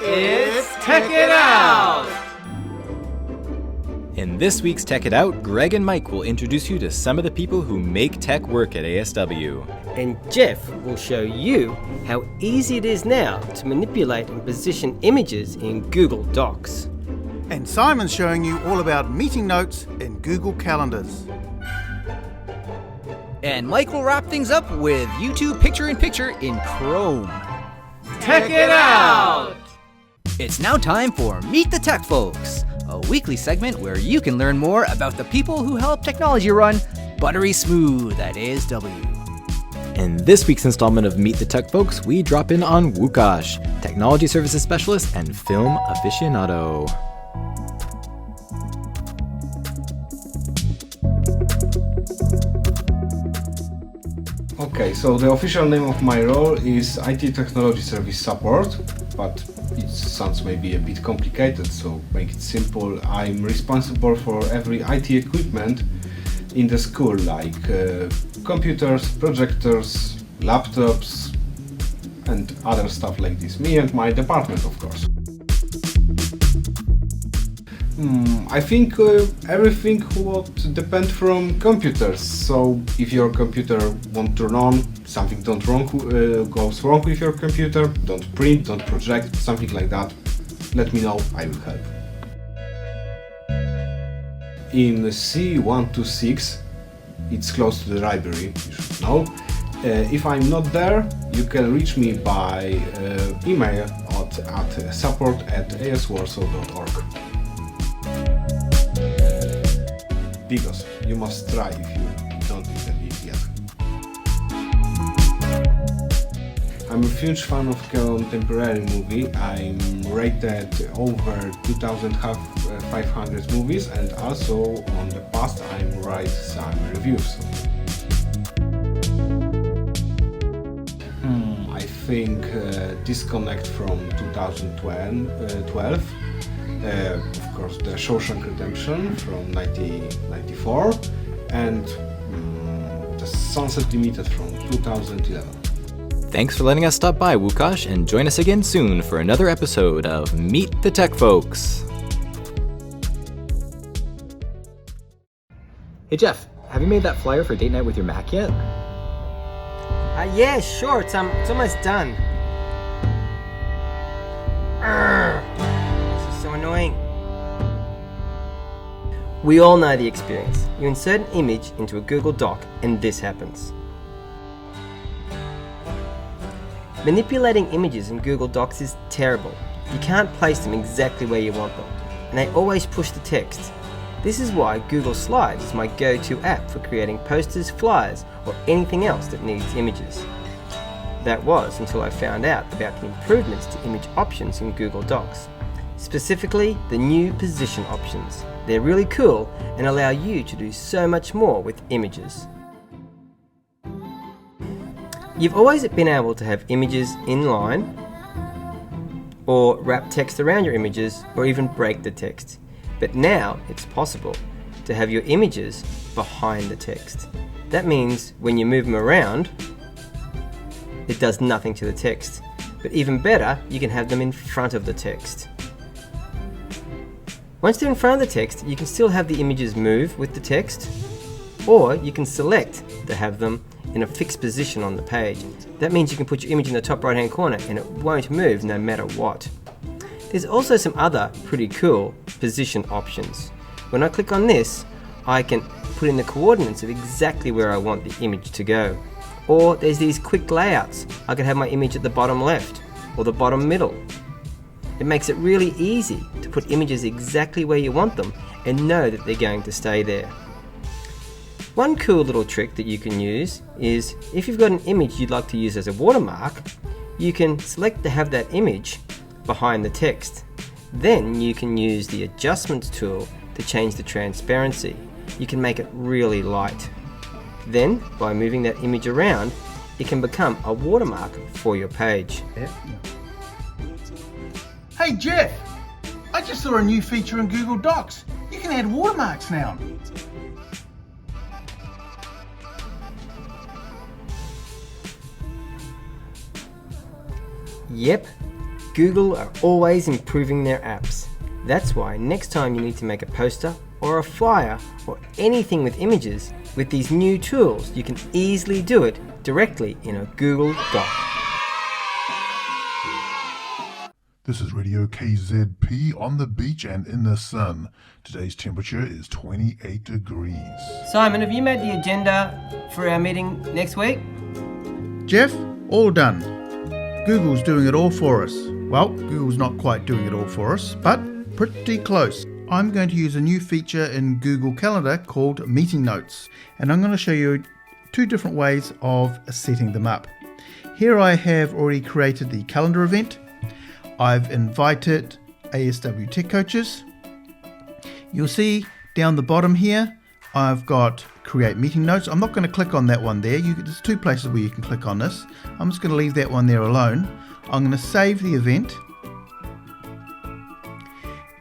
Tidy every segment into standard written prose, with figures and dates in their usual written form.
It's Tech It Out! In this week's Tech It Out, Greg and Mike will introduce you to some of the people who make tech work at ASW. And Geoff will show you how easy it is now to manipulate and position images in Google Docs. And Simon's showing you all about meeting notes in Google Calendars. And Mike will wrap things up with YouTube Picture-in-Picture in Chrome. Tech It Out! It's now time for Meet the Tech Folks, a weekly segment where you can learn more about the people who help technology run buttery smooth at ASW. In this week's installment of Meet the Tech Folks, we drop in on Lukasz, Technology Services Specialist and Film Aficionado. Okay, so the official name of my role is IT Technology Service Support, but it sounds maybe a bit complicated, so make it simple. I'm responsible for every IT equipment in the school, like computers, projectors, laptops, and other stuff like this. Me and my department, of course. I think everything would depend from computers. So if your computer won't turn on, something goes wrong with your computer, don't print, don't project, something like that, let me know, I will help. In C126, it's close to the library, you should know. If I'm not there, you can reach me by email at support@aswarsaw.org. Because you must try if you don't even it yet. I'm a huge fan of contemporary movie. I'm rated over 2,500 movies, and also on the past I write some reviews. I think Disconnect from 2012. Of course, the Shawshank Redemption from 1994, and the Sunset Limited from 2011. Thanks for letting us stop by, Lukasz, and join us again soon for another episode of Meet the Tech Folks. Hey Geoff, have you made that flyer for date night with your Mac yet? Yeah, sure, it's almost done. This is so annoying. We all know the experience. You insert an image into a Google Doc and this happens. Manipulating images in Google Docs is terrible. You can't place them exactly where you want them, and they always push the text. This is why Google Slides is my go-to app for creating posters, flyers, or anything else that needs images. That was until I found out about the improvements to image options in Google Docs, specifically the new position options. They're really cool and allow you to do so much more with images. You've always been able to have images in line, or wrap text around your images, or even break the text. But now it's possible to have your images behind the text. That means when you move them around, it does nothing to the text. But even better, you can have them in front of the text. Once they're in front of the text, you can still have the images move with the text, or you can select to have them in a fixed position on the page. That means you can put your image in the top right hand corner and it won't move no matter what. There's also some other pretty cool position options. When I click on this, I can put in the coordinates of exactly where I want the image to go. Or there's these quick layouts. I can have my image at the bottom left or the bottom middle. It makes it really easy to put images exactly where you want them and know that they're going to stay there. One cool little trick that you can use is if you've got an image you'd like to use as a watermark, you can select to have that image behind the text. Then you can use the adjustments tool to change the transparency. You can make it really light. Then, by moving that image around, it can become a watermark for your page. Hey Geoff, I just saw a new feature in Google Docs. You can add watermarks now. Yep, Google are always improving their apps. That's why next time you need to make a poster or a flyer or anything with images, with these new tools, you can easily do it directly in a Google Doc. This is Radio KZP on the beach and in the sun. Today's temperature is 28 degrees. Simon, have you made the agenda for our meeting next week? Geoff, all done. Google's doing it all for us. Well, Google's not quite doing it all for us, but pretty close. I'm going to use a new feature in Google Calendar called Meeting Notes, and I'm going to show you 2 different ways of setting them up. Here I have already created the calendar event. I've invited ASW Tech Coaches. You'll see down the bottom here, I've got Create Meeting Notes. I'm not going to click on that one there. There's 2 places where you can click on this. I'm just going to leave that one there alone. I'm going to save the event.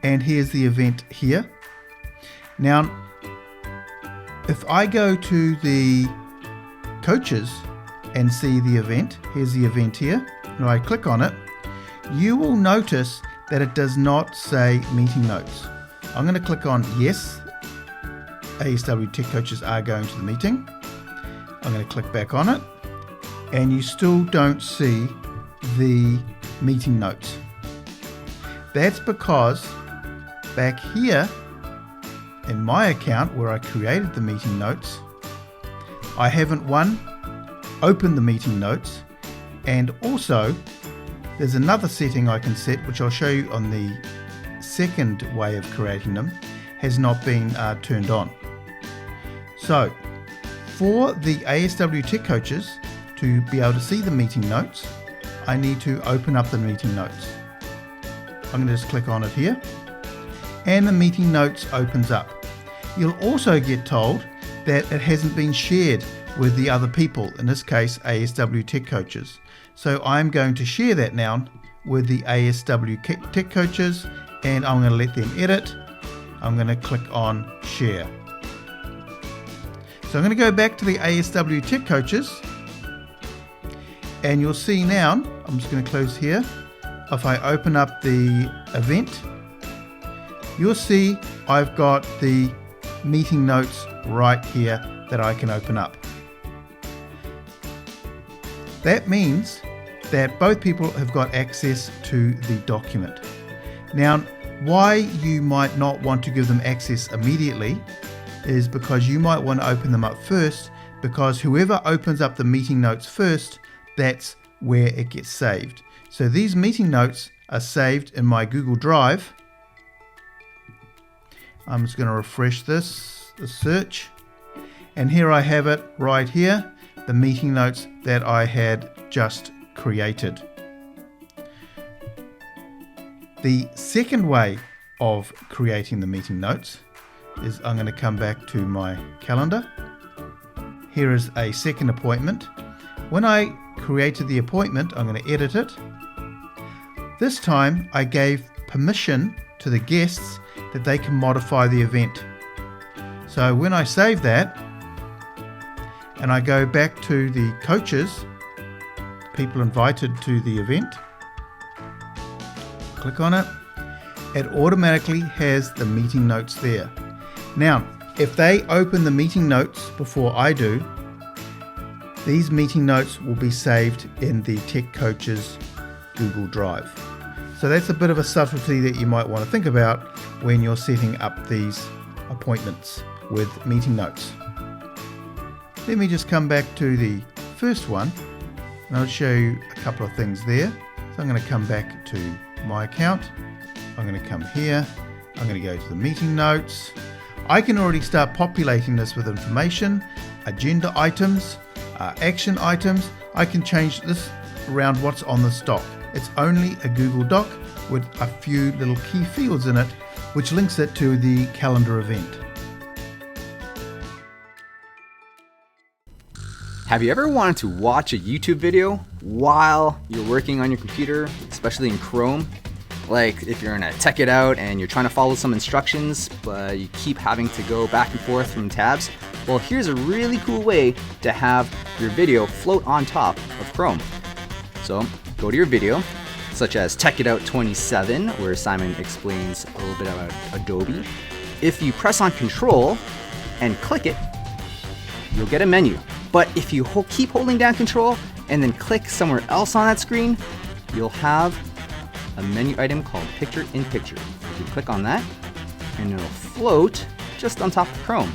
And here's the event here. Now, if I go to the coaches and see the event, here's the event here, and I click on it, you will notice that it does not say meeting notes. I'm going to click on yes, ASW Tech Coaches are going to the meeting. I'm going to click back on it, and you still don't see the meeting notes. That's because back here in my account where I created the meeting notes, I haven't opened the meeting notes, and also there's another setting I can set, which I'll show you on the second way of creating them, has not been turned on. So for the ASW Tech Coaches to be able to see the meeting notes, I need to open up the meeting notes. I'm going to just click on it here, and the meeting notes opens up. You'll also get told that it hasn't been shared with the other people, in this case ASW Tech Coaches. So I'm going to share that now with the ASW Tech Coaches, and I'm going to let them edit. I'm going to click on share. So I'm going to go back to the ASW Tech Coaches, and you'll see now, I'm just going to close here. If I open up the event, you'll see I've got the meeting notes right here that I can open up. That means that both people have got access to the document. Now, why you might not want to give them access immediately is because you might want to open them up first, because whoever opens up the meeting notes first, that's where it gets saved. So these meeting notes are saved in my Google Drive. I'm just going to refresh the search, and here I have it right here, the meeting notes that I had just created. The second way of creating the meeting notes is I'm going to come back to my calendar. Here is a second appointment. When I created the appointment, I'm going to edit it. This time I gave permission to the guests that they can modify the event. So when I save that and I go back to the coaches, people invited to the event, click on it, it automatically has the meeting notes there. Now, if they open the meeting notes before I do, these meeting notes will be saved in the Tech Coaches Google Drive. So that's a bit of a subtlety that you might want to think about when you're setting up these appointments with meeting notes. Let me just come back to the first one, and I'll show you a couple of things there. So I'm going to come back to my account. I'm going to come here. I'm going to go to the meeting notes. I can already start populating this with information, agenda items, action items. I can change this around what's on the stock. It's only a Google Doc with a few little key fields in it, which links it to the calendar event. Have you ever wanted to watch a YouTube video while you're working on your computer, especially in Chrome? Like if you're in a Tech It Out and you're trying to follow some instructions, but you keep having to go back and forth from tabs? Well, here's a really cool way to have your video float on top of Chrome. So go to your video, such as Tech It Out 27, where Simon explains a little bit about Adobe. If you press on Control and click it, you'll get a menu. But if you keep holding down Control and then click somewhere else on that screen, you'll have a menu item called Picture in Picture. You can click on that and it'll float just on top of Chrome.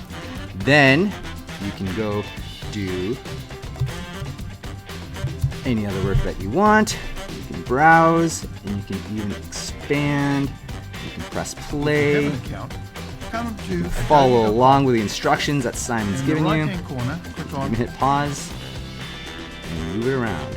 Then you can go do any other work that you want. You can browse and you can even expand. You can press play. Have an account. Come to Follow Adobe. along with the instructions that Simon's In giving the you. right-hand corner, click You on can hit pause and move it around.